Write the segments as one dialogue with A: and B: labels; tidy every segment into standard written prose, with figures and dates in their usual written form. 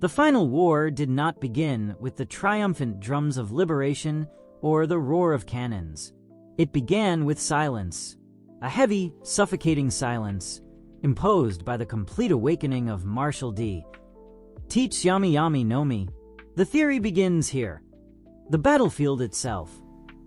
A: The final war did not begin with the triumphant drums of liberation or the roar of cannons. It began with silence, a heavy, suffocating silence imposed by the complete awakening of Marshal D. Teach Yami Yami no Mi. The theory begins here. The battlefield itself,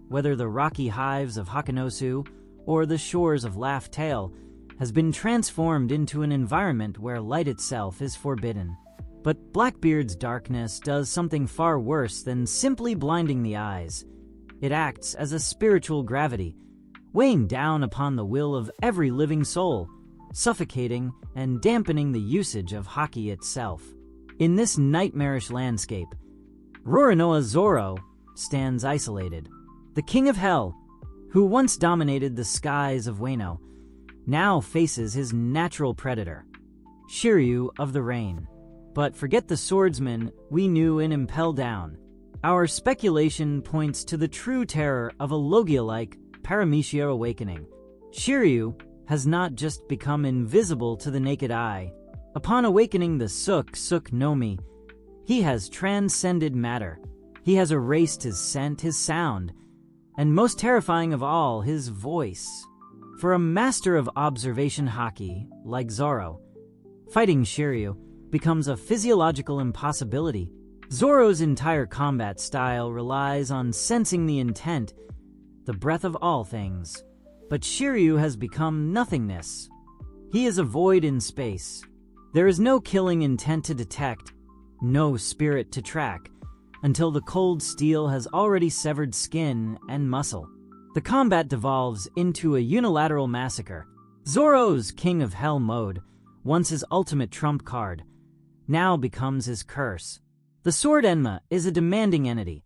A: whether the rocky hives of Hakanosu or the shores of Laugh Tale, has been transformed into an environment where light itself is forbidden. But Blackbeard's darkness does something far worse than simply blinding the eyes. It acts as a spiritual gravity, weighing down upon the will of every living soul, suffocating and dampening the usage of Haki itself. In this nightmarish landscape, Roronoa Zoro stands isolated. The king of hell, who once dominated the skies of Wano, now faces his natural predator, Shiryu of the Rain. But forget the swordsman we knew in Impel Down. Our speculation points to the true terror of a Logia-like Paramecia awakening. Shiryu has not just become invisible to the naked eye. Upon awakening the Suk no Mi, he has transcended matter. He has erased his scent, his sound, and most terrifying of all, his voice. For a master of observation Haki, like Zoro, fighting Shiryu becomes a physiological impossibility. Zoro's entire combat style relies on sensing the intent, the breath of all things. But Shiryu has become nothingness. He is a void in space. There is no killing intent to detect, no spirit to track, until the cold steel has already severed skin and muscle. The combat devolves into a unilateral massacre. Zoro's King of Hell mode, once his ultimate trump card, now becomes his curse. The sword Enma is a demanding entity.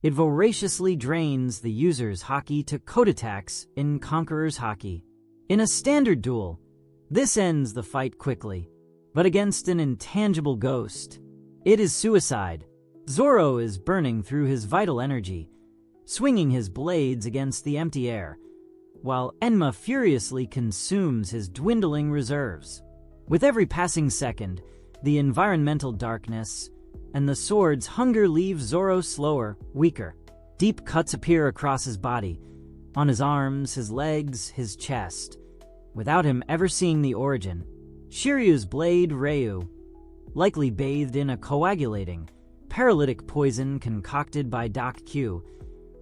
A: It voraciously drains the user's Haki to code attacks in Conqueror's Haki. In a standard duel, this ends the fight quickly, but against an intangible ghost, it is suicide. Zoro is burning through his vital energy, swinging his blades against the empty air, while Enma furiously consumes his dwindling reserves. With every passing second, the environmental darkness and the sword's hunger leave Zoro slower, weaker. Deep cuts appear across his body, on his arms, his legs, his chest, without him ever seeing the origin. Shiryu's blade Ryu, likely bathed in a coagulating, paralytic poison concocted by Doc Q,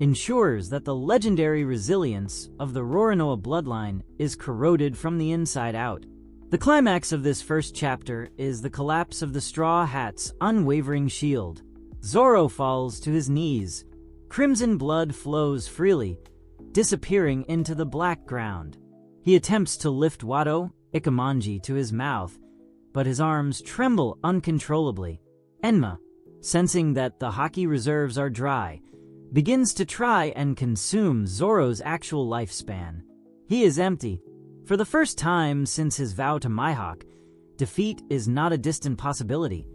A: ensures that the legendary resilience of the Roronoa bloodline is corroded from the inside out. The climax of this first chapter is the collapse of the Straw Hat's unwavering shield. Zoro falls to his knees. Crimson blood flows freely, disappearing into the black ground. He attempts to lift Wado Ikamanji to his mouth, but his arms tremble uncontrollably. Enma, sensing that the Haki reserves are dry, begins to try and consume Zoro's actual lifespan. He is empty. For the first time since his vow to Mihawk, defeat is not a distant possibility.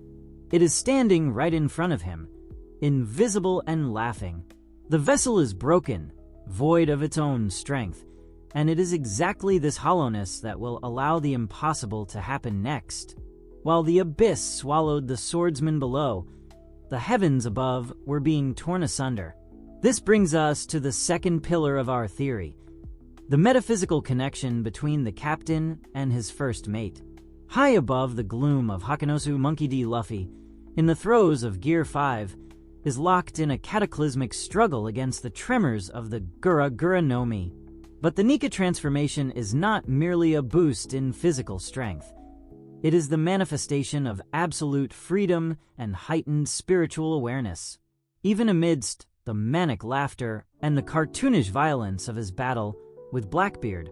A: It is standing right in front of him, invisible and laughing. The vessel is broken, void of its own strength, and it is exactly this hollowness that will allow the impossible to happen next. While the abyss swallowed the swordsman below, the heavens above were being torn asunder. This brings us to the second pillar of our theory, the metaphysical connection between the captain and his first mate. High above the gloom of Hakanosu, Monkey D. Luffy, in the throes of Gear 5, is locked in a cataclysmic struggle against the tremors of the Gura Gura no Mi. But the Nika transformation is not merely a boost in physical strength. It is the manifestation of absolute freedom and heightened spiritual awareness. Even amidst the manic laughter and the cartoonish violence of his battle with Blackbeard,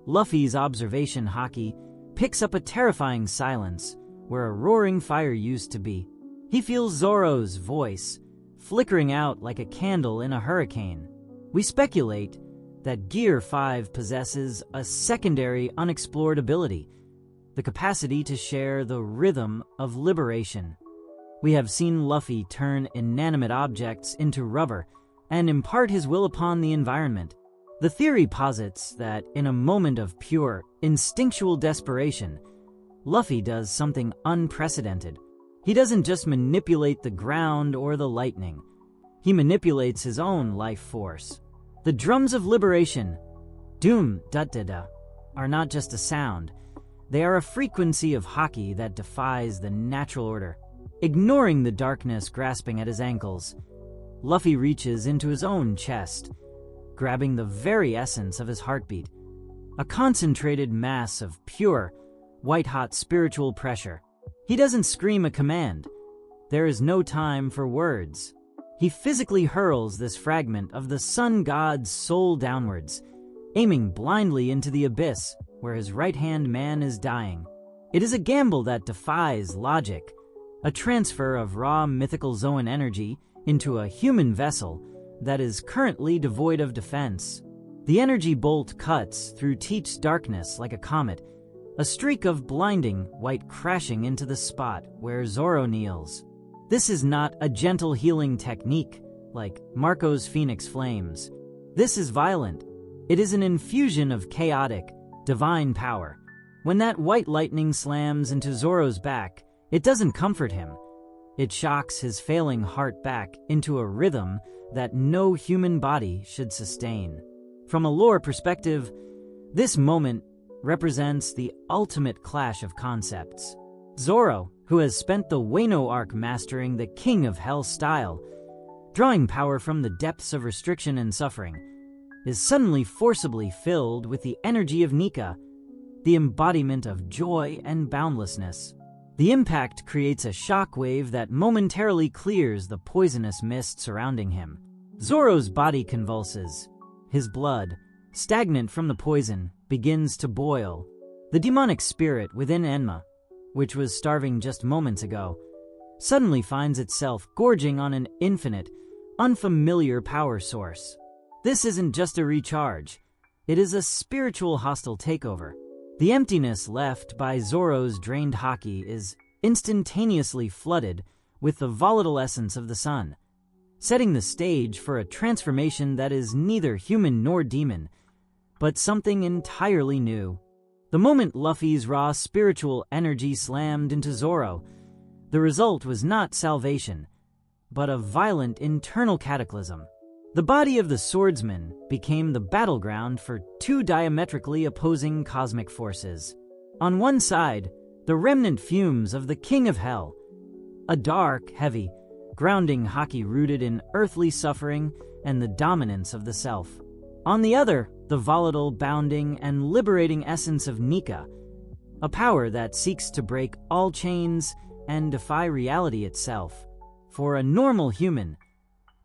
A: Luffy's observation Haki picks up a terrifying silence where a roaring fire used to be. He feels Zoro's voice flickering out like a candle in a hurricane. We speculate that Gear 5 possesses a secondary unexplored ability, the capacity to share the rhythm of liberation. We have seen Luffy turn inanimate objects into rubber and impart his will upon the environment. The theory posits that in a moment of pure, instinctual desperation, Luffy does something unprecedented. He doesn't just manipulate the ground or the lightning. He manipulates his own life force. The drums of liberation, doom da da da, are not just a sound. They are a frequency of haki that defies the natural order. Ignoring the darkness grasping at his ankles, Luffy reaches into his own chest, grabbing the very essence of his heartbeat, a concentrated mass of pure, white-hot spiritual pressure. He doesn't scream a command. There is no time for words. He physically hurls this fragment of the sun god's soul downwards, aiming blindly into the abyss where his right-hand man is dying. It is a gamble that defies logic, a transfer of raw mythical Zoan energy into a human vessel that is currently devoid of defense. The energy bolt cuts through Teach's darkness like a comet, a streak of blinding white crashing into the spot where Zoro kneels. This is not a gentle healing technique like Marco's Phoenix Flames. This is violent. It is an infusion of chaotic, divine power. When that white lightning slams into Zoro's back, it doesn't comfort him. It shocks his failing heart back into a rhythm that no human body should sustain. From a lore perspective, this moment represents the ultimate clash of concepts. Zoro, who has spent the Wano arc mastering the King of Hell style, drawing power from the depths of restriction and suffering, is suddenly forcibly filled with the energy of Nika, the embodiment of joy and boundlessness. The impact creates a shockwave that momentarily clears the poisonous mist surrounding him. Zoro's body convulses. His blood, stagnant from the poison, begins to boil. The demonic spirit within Enma, which was starving just moments ago, suddenly finds itself gorging on an infinite, unfamiliar power source. This isn't just a recharge. It is a spiritual hostile takeover. The emptiness left by Zoro's drained haki is instantaneously flooded with the volatile essence of the sun, setting the stage for a transformation that is neither human nor demon, but something entirely new. The moment Luffy's raw spiritual energy slammed into Zoro, the result was not salvation, but a violent internal cataclysm. The body of the swordsman became the battleground for two diametrically opposing cosmic forces. On one side, the remnant fumes of the King of Hell, a dark, heavy, grounding haki rooted in earthly suffering and the dominance of the self. On the other, the volatile, bounding, and liberating essence of Nika, a power that seeks to break all chains and defy reality itself. For a normal human,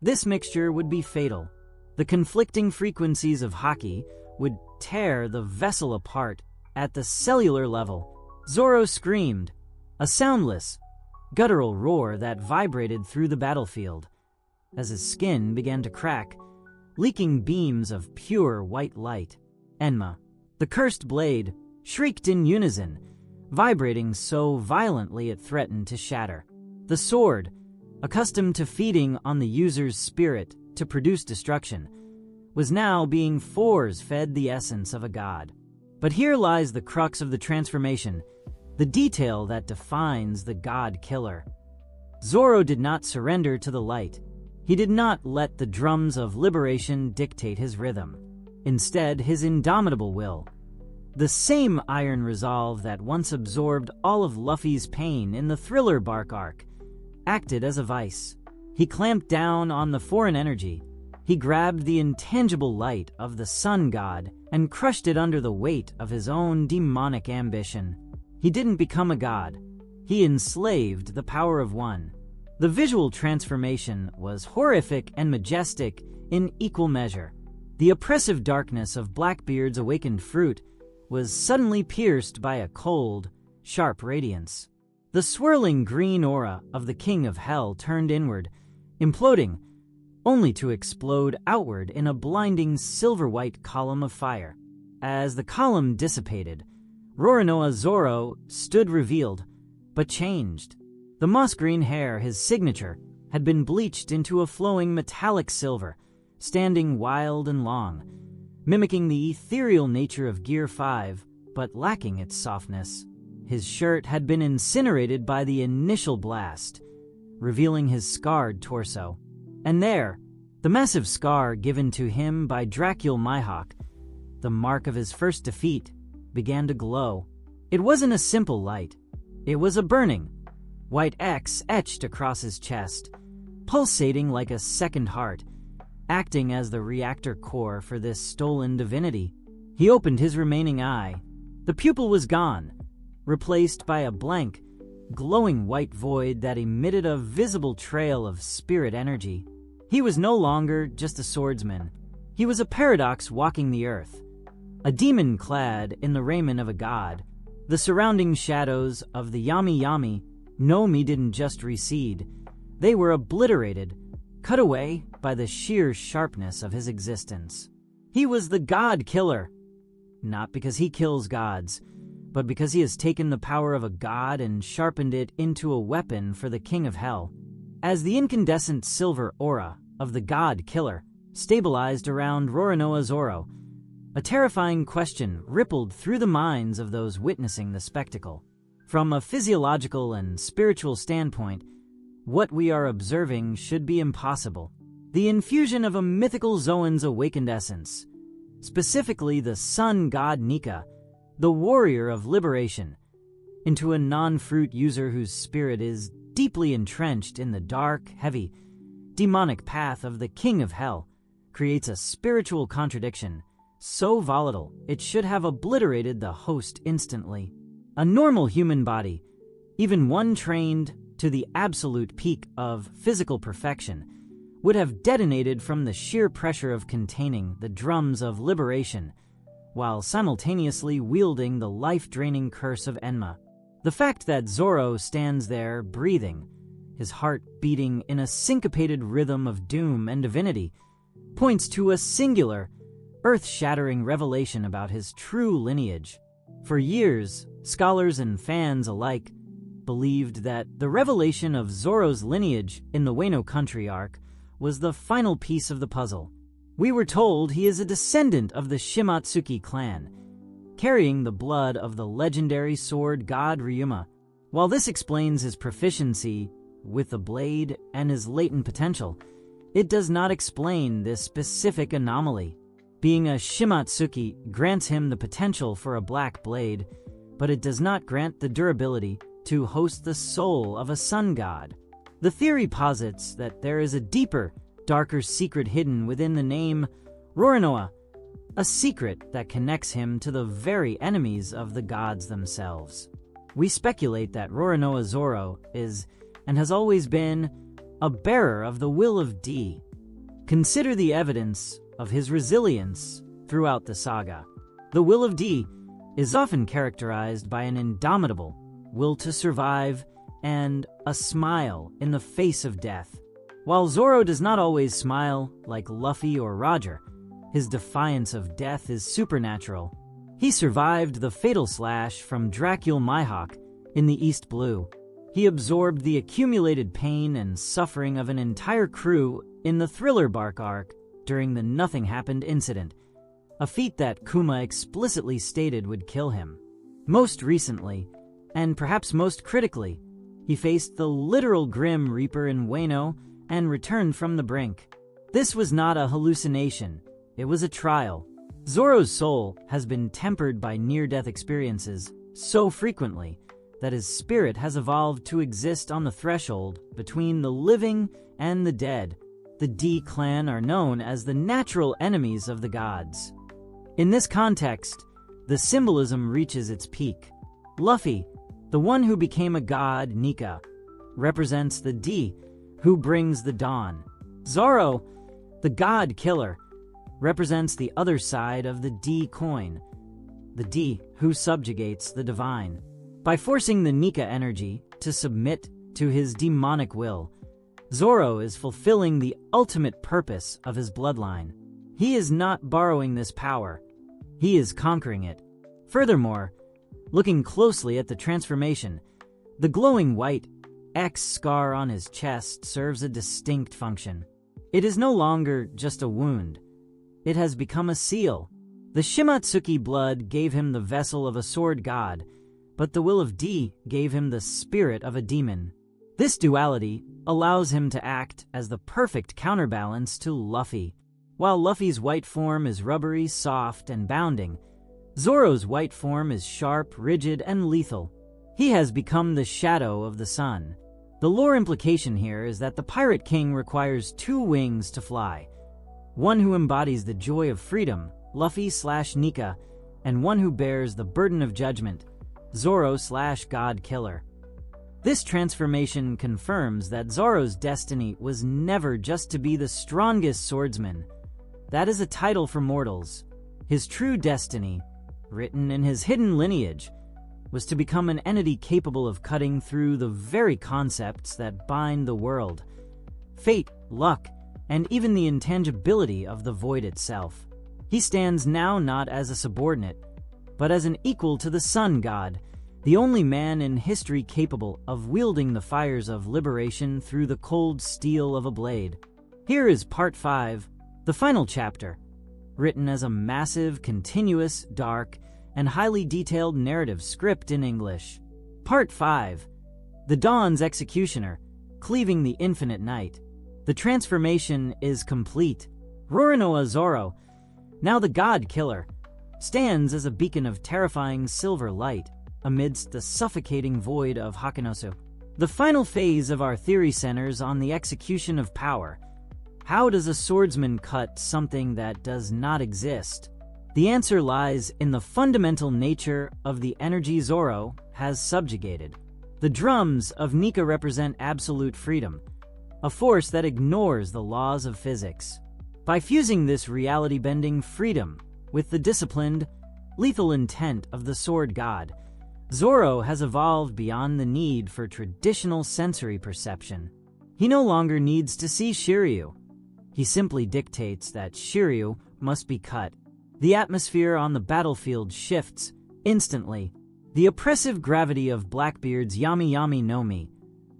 A: this mixture would be fatal. The conflicting frequencies of haki would tear the vessel apart at the cellular level. Zoro screamed, a soundless, guttural roar that vibrated through the battlefield. As his skin began to crack, leaking beams of pure white light, Enma, the cursed blade, shrieked in unison, vibrating so violently it threatened to shatter. The sword, accustomed to feeding on the user's spirit to produce destruction, was now being force-fed the essence of a god. But here lies the crux of the transformation, the detail that defines the god killer. Zoro did not surrender to the light. He did not let the drums of liberation dictate his rhythm. Instead, his indomitable will, the same iron resolve that once absorbed all of Luffy's pain in the Thriller Bark arc, acted as a vice. He clamped down on the foreign energy. He grabbed the intangible light of the sun god and crushed it under the weight of his own demonic ambition. He didn't become a god. He enslaved the power of one. The visual transformation was horrific and majestic in equal measure. The oppressive darkness of Blackbeard's awakened fruit was suddenly pierced by a cold, sharp radiance. The swirling green aura of the King of Hell turned inward, imploding, only to explode outward in a blinding silver-white column of fire. As the column dissipated, Roronoa Zoro stood revealed, but changed. The moss-green hair, his signature, had been bleached into a flowing metallic silver, standing wild and long, mimicking the ethereal nature of Gear 5, but lacking its softness. His shirt had been incinerated by the initial blast, revealing his scarred torso. And there, the massive scar given to him by Dracul Mihawk, the mark of his first defeat, began to glow. It wasn't a simple light. It was a burning, white X etched across his chest, pulsating like a second heart, acting as the reactor core for this stolen divinity. He opened his remaining eye. The pupil was gone, replaced by a blank, glowing white void that emitted a visible trail of spirit energy. He was no longer just a swordsman. He was a paradox walking the earth, a demon clad in the raiment of a god. The surrounding shadows of the Yami Yami no Mi didn't just recede. They were obliterated, cut away by the sheer sharpness of his existence. He was the God Killer, not because he kills gods, but because he has taken the power of a god and sharpened it into a weapon for the King of Hell. As the incandescent silver aura of the God Killer stabilized around Roronoa Zoro, a terrifying question rippled through the minds of those witnessing the spectacle. From a physiological and spiritual standpoint, what we are observing should be impossible. The infusion of a mythical Zoan's awakened essence, specifically the sun god Nika, the warrior of liberation, into a non-fruit user whose spirit is deeply entrenched in the dark, heavy, demonic path of the King of Hell, creates a spiritual contradiction so volatile it should have obliterated the host instantly. A normal human body, even one trained to the absolute peak of physical perfection, would have detonated from the sheer pressure of containing the drums of liberation, while simultaneously wielding the life-draining curse of Enma. The fact that Zoro stands there breathing, his heart beating in a syncopated rhythm of doom and divinity, points to a singular, earth-shattering revelation about his true lineage. For years, scholars and fans alike believed that the revelation of Zoro's lineage in the Wano Country arc was the final piece of the puzzle. We were told he is a descendant of the Shimatsuki clan, carrying the blood of the legendary sword god Ryuma. While this explains his proficiency with the blade and his latent potential, it does not explain this specific anomaly. Being a Shimatsuki grants him the potential for a black blade, but it does not grant the durability to host the soul of a sun god. The theory posits that there is a deeper, darker secret hidden within the name Roronoa, a secret that connects him to the very enemies of the gods themselves. We speculate that Roronoa Zoro is, and has always been, a bearer of the will of D. Consider the evidence of his resilience throughout the saga. The will of D is often characterized by an indomitable will to survive and a smile in the face of death. While Zoro does not always smile like Luffy or Roger, his defiance of death is supernatural. He survived the fatal slash from Dracul Mihawk in the East Blue. He absorbed the accumulated pain and suffering of an entire crew in the Thriller Bark arc during the Nothing Happened incident, a feat that Kuma explicitly stated would kill him. Most recently, and perhaps most critically, he faced the literal Grim Reaper in Wano and returned from the brink. This was not a hallucination, it was a trial. Zoro's soul has been tempered by near-death experiences so frequently that his spirit has evolved to exist on the threshold between the living and the dead. The D clan are known as the natural enemies of the gods. In this context, the symbolism reaches its peak. Luffy, the one who became a god, Nika, represents the D, who brings the dawn. Zoro, the god killer, represents the other side of the D coin, the D who subjugates the divine. By forcing the Nika energy to submit to his demonic will, Zoro is fulfilling the ultimate purpose of his bloodline. He is not borrowing this power, he is conquering it. Furthermore, looking closely at the transformation, the glowing white X scar on his chest serves a distinct function. It is no longer just a wound. It has become a seal. The Shimatsuki blood gave him the vessel of a sword god, but the will of D gave him the spirit of a demon. This duality allows him to act as the perfect counterbalance to Luffy. While Luffy's white form is rubbery, soft, and bounding, Zoro's white form is sharp, rigid, and lethal. He has become the shadow of the sun. The lore implication here is that the Pirate King requires 2 wings to fly. One who embodies the joy of freedom, Luffy/Nika, and one who bears the burden of judgment, Zoro/God Killer. This transformation confirms that Zoro's destiny was never just to be the strongest swordsman. That is a title for mortals. His true destiny, written in his hidden lineage, was to become an entity capable of cutting through the very concepts that bind the world: fate, luck, and even the intangibility of the void itself. He stands now not as a subordinate, but as an equal to the Sun God, the only man in history capable of wielding the fires of liberation through the cold steel of a blade. Here is Part 5, the final chapter, written as a massive, continuous, dark, and highly detailed narrative script in English. Part 5, The Dawn's Executioner, Cleaving the Infinite Night. The transformation is complete. Roronoa Zoro, now the God Killer, stands as a beacon of terrifying silver light amidst the suffocating void of Hakunosu. The final phase of our theory centers on the execution of power. How does a swordsman cut something that does not exist? The answer lies in the fundamental nature of the energy Zoro has subjugated. The drums of Nika represent absolute freedom, a force that ignores the laws of physics. By fusing this reality-bending freedom with the disciplined, lethal intent of the Sword God, Zoro has evolved beyond the need for traditional sensory perception. He no longer needs to see Shiryu. He simply dictates that Shiryu must be cut. The atmosphere on the battlefield shifts instantly. The oppressive gravity of Blackbeard's Yami Yami no Mi,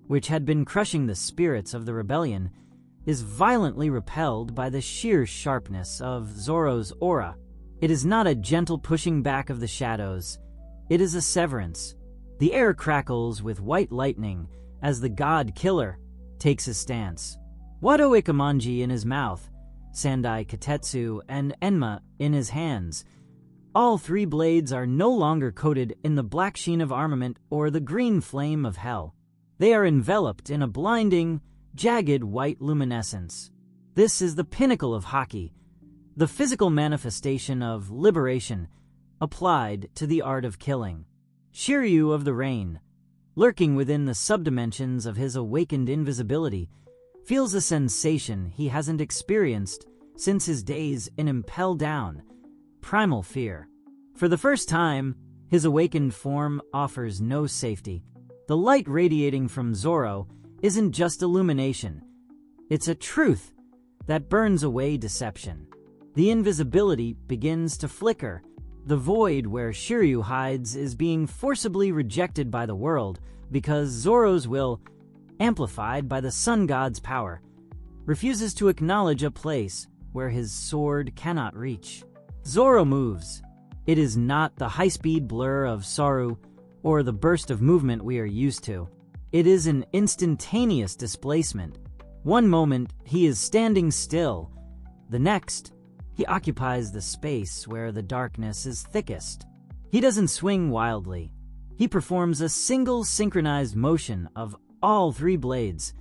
A: which had been crushing the spirits of the rebellion, is violently repelled by the sheer sharpness of Zoro's aura. It is not a gentle pushing back of the shadows. It is a severance. The air crackles with white lightning as the God Killer takes his stance. Wado Ikamanji in his mouth, Sandai Katetsu and Enma in his hands. All 3 blades are no longer coated in the black sheen of armament or the green flame of hell. They are enveloped in a blinding, jagged white luminescence. This is the pinnacle of Haki, the physical manifestation of liberation applied to the art of killing. Shiryu of the Rain, lurking within the subdimensions of his awakened invisibility, feels a sensation he hasn't experienced since his days in Impel Down: primal fear. For the first time, his awakened form offers no safety. The light radiating from Zoro isn't just illumination. It's a truth that burns away deception. The invisibility begins to flicker. The void where Shiryu hides is being forcibly rejected by the world because Zoro's will, amplified by the Sun God's power, refuses to acknowledge a place where his sword cannot reach. Zoro moves. It is not the high-speed blur of Saru or the burst of movement we are used to. It is an instantaneous displacement. One moment, he is standing still. The next, he occupies the space where the darkness is thickest. He doesn't swing wildly. He performs a single synchronized motion of all 3 blades,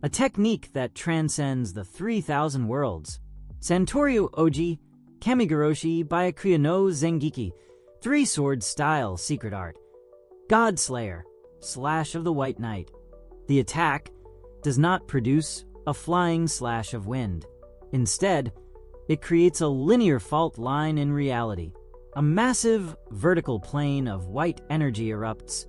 A: a technique that transcends the 3,000 worlds. Santoryu Oji, Kamigoroshi Byakuya no Zengiki, 3-sword style secret art. Godslayer, Slash of the White Knight. The attack does not produce a flying slash of wind. Instead, it creates a linear fault line in reality. A massive vertical plane of white energy erupts,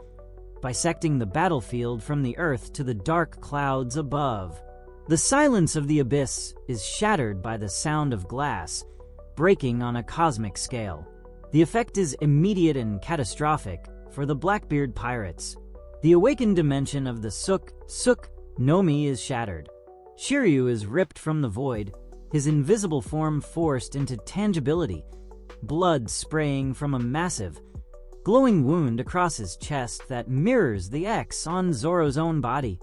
A: bisecting the battlefield from the earth to the dark clouds above. The silence of the abyss is shattered by the sound of glass breaking on a cosmic scale. The effect is immediate and catastrophic for the Blackbeard pirates. The awakened dimension of the Suk no Mi is shattered. Shiryu is ripped from the void, his invisible form forced into tangibility, blood spraying from a massive, glowing wound across his chest that mirrors the X on Zoro's own body.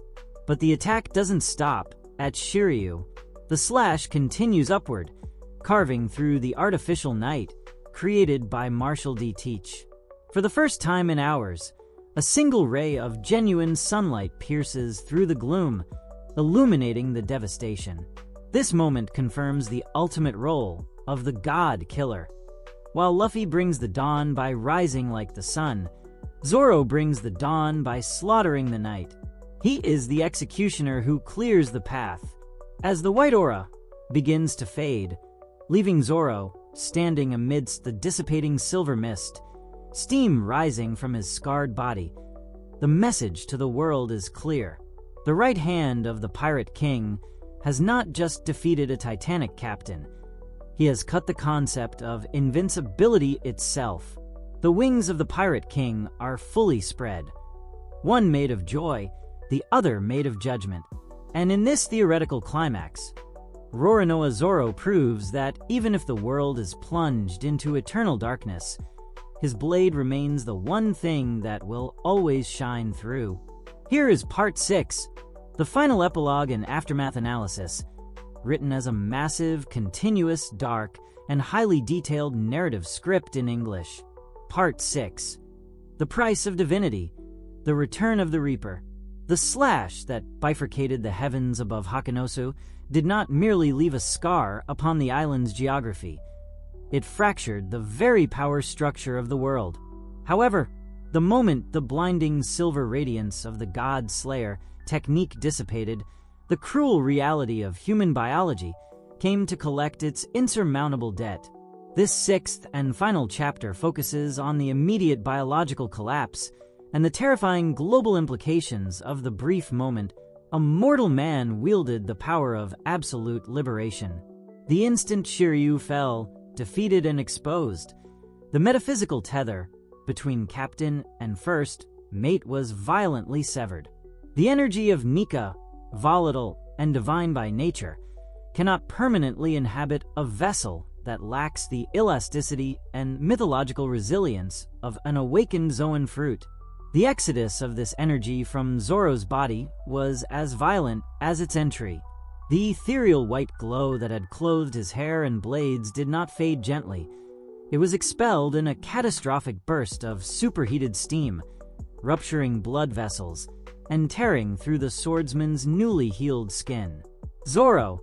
A: But the attack doesn't stop at Shiryu. The slash continues upward, carving through the artificial night created by Marshall D. Teach. For the first time in hours, a single ray of genuine sunlight pierces through the gloom, illuminating the devastation. This moment confirms the ultimate role of the God Killer. While Luffy brings the dawn by rising like the sun, Zoro brings the dawn by slaughtering the night. He is the executioner who clears the path. As the white aura begins to fade, leaving Zoro standing amidst the dissipating silver mist, steam rising from his scarred body, the message to the world is clear. The right hand of the Pirate King has not just defeated a Titanic captain, he has cut the concept of invincibility itself. The wings of the Pirate King are fully spread, one made of joy, the other made of judgment. And in this theoretical climax, Roronoa Zoro proves that even if the world is plunged into eternal darkness, his blade remains the one thing that will always shine through. Here is Part 6, the final epilogue and aftermath analysis, written as a massive, continuous, dark, and highly detailed narrative script in English. Part 6. The Price of Divinity, The Return of the Reaper. The slash that bifurcated the heavens above Hakanosu did not merely leave a scar upon the island's geography. It fractured the very power structure of the world. However, the moment the blinding silver radiance of the God Slayer technique dissipated, the cruel reality of human biology came to collect its insurmountable debt. This sixth and final chapter focuses on the immediate biological collapse and the terrifying global implications of the brief moment a mortal man wielded the power of absolute liberation. The instant Shiryu fell, defeated and exposed, the metaphysical tether between captain and first mate was violently severed. The energy of Nika, volatile and divine by nature, cannot permanently inhabit a vessel that lacks the elasticity and mythological resilience of an awakened Zoan fruit. The exodus of this energy from Zoro's body was as violent as its entry. The ethereal white glow that had clothed his hair and blades did not fade gently. It was expelled in a catastrophic burst of superheated steam, rupturing blood vessels and tearing through the swordsman's newly healed skin. Zoro,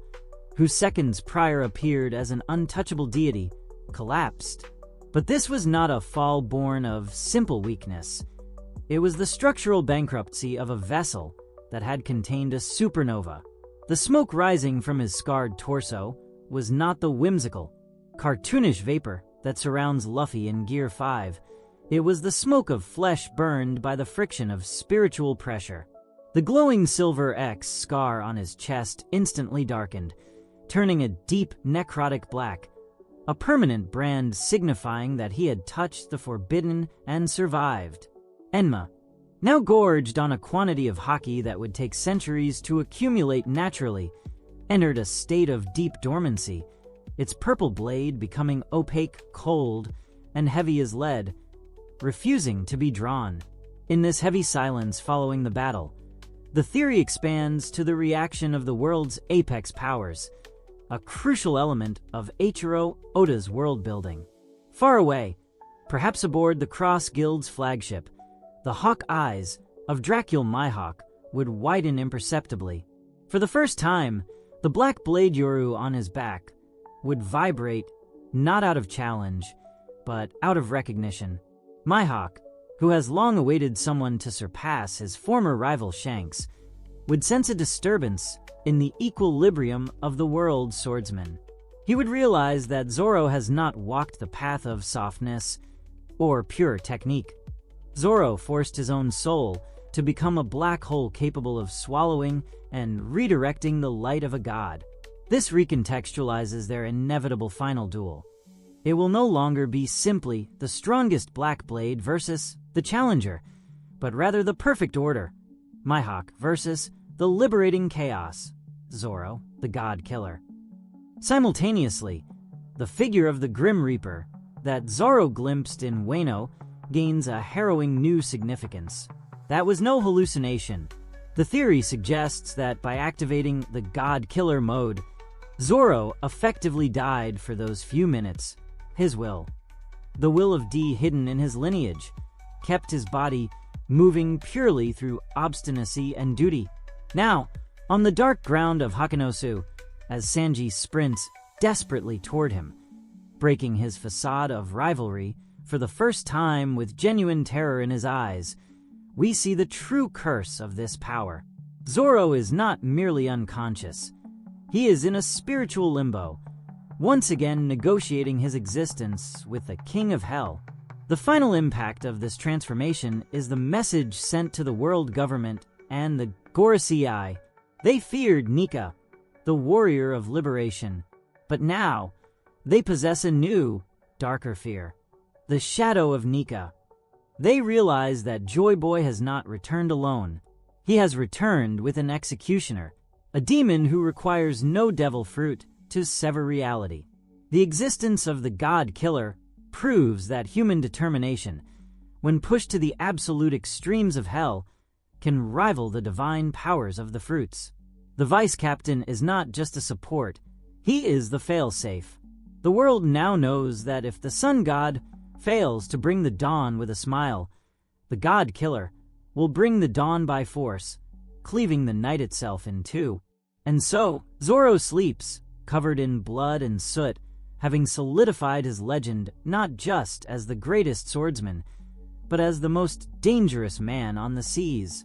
A: who seconds prior appeared as an untouchable deity, collapsed. But this was not a fall born of simple weakness. It was the structural bankruptcy of a vessel that had contained a supernova. The smoke rising from his scarred torso was not the whimsical, cartoonish vapor that surrounds Luffy in Gear 5. It was the smoke of flesh burned by the friction of spiritual pressure. The glowing silver X scar on his chest instantly darkened, turning a deep necrotic black, a permanent brand signifying that he had touched the forbidden and survived. Enma, now gorged on a quantity of haki that would take centuries to accumulate naturally, entered a state of deep dormancy, its purple blade becoming opaque, cold, and heavy as lead, refusing to be drawn. In this heavy silence following the battle, the theory expands to the reaction of the world's apex powers, a crucial element of Eiichiro Oda's world building. Far away, perhaps aboard the Cross Guild's flagship, the hawk eyes of Dracul Mihawk would widen imperceptibly. For the first time, the black blade Yoru on his back would vibrate not out of challenge, but out of recognition. Mihawk, who has long awaited someone to surpass his former rival Shanks, would sense a disturbance in the equilibrium of the world's swordsman. He would realize that Zoro has not walked the path of softness or pure technique. Zoro forced his own soul to become a black hole capable of swallowing and redirecting the light of a god. This recontextualizes their inevitable final duel. It will no longer be simply the strongest black blade versus the challenger, but rather the perfect order, Mihawk versus the liberating chaos, Zoro, the god killer. Simultaneously, the figure of the Grim Reaper that Zoro glimpsed in Wano gains a harrowing new significance. That was no hallucination. The theory suggests that by activating the God Killer mode, Zoro effectively died for those few minutes. His will, the will of D hidden in his lineage, kept his body moving purely through obstinacy and duty. Now, on the dark ground of Hakanosu, as Sanji sprints desperately toward him, breaking his facade of rivalry for the first time with genuine terror in his eyes, we see the true curse of this power. Zoro is not merely unconscious. He is in a spiritual limbo, once again negotiating his existence with the King of Hell. The final impact of this transformation is the message sent to the world government and the Gorosei. They feared Nika, the warrior of liberation, but now they possess a new, darker fear, the shadow of Nika. They realize that Joy Boy has not returned alone. He has returned with an executioner, a demon who requires no devil fruit to sever reality. The existence of the God Killer proves that human determination, when pushed to the absolute extremes of hell, can rival the divine powers of the fruits. The Vice Captain is not just a support, he is the failsafe. The world now knows that if the Sun God fails to bring the dawn with a smile, the God Killer will bring the dawn by force, cleaving the night itself in two. And so, Zoro sleeps, covered in blood and soot, having solidified his legend not just as the greatest swordsman, but as the most dangerous man on the seas.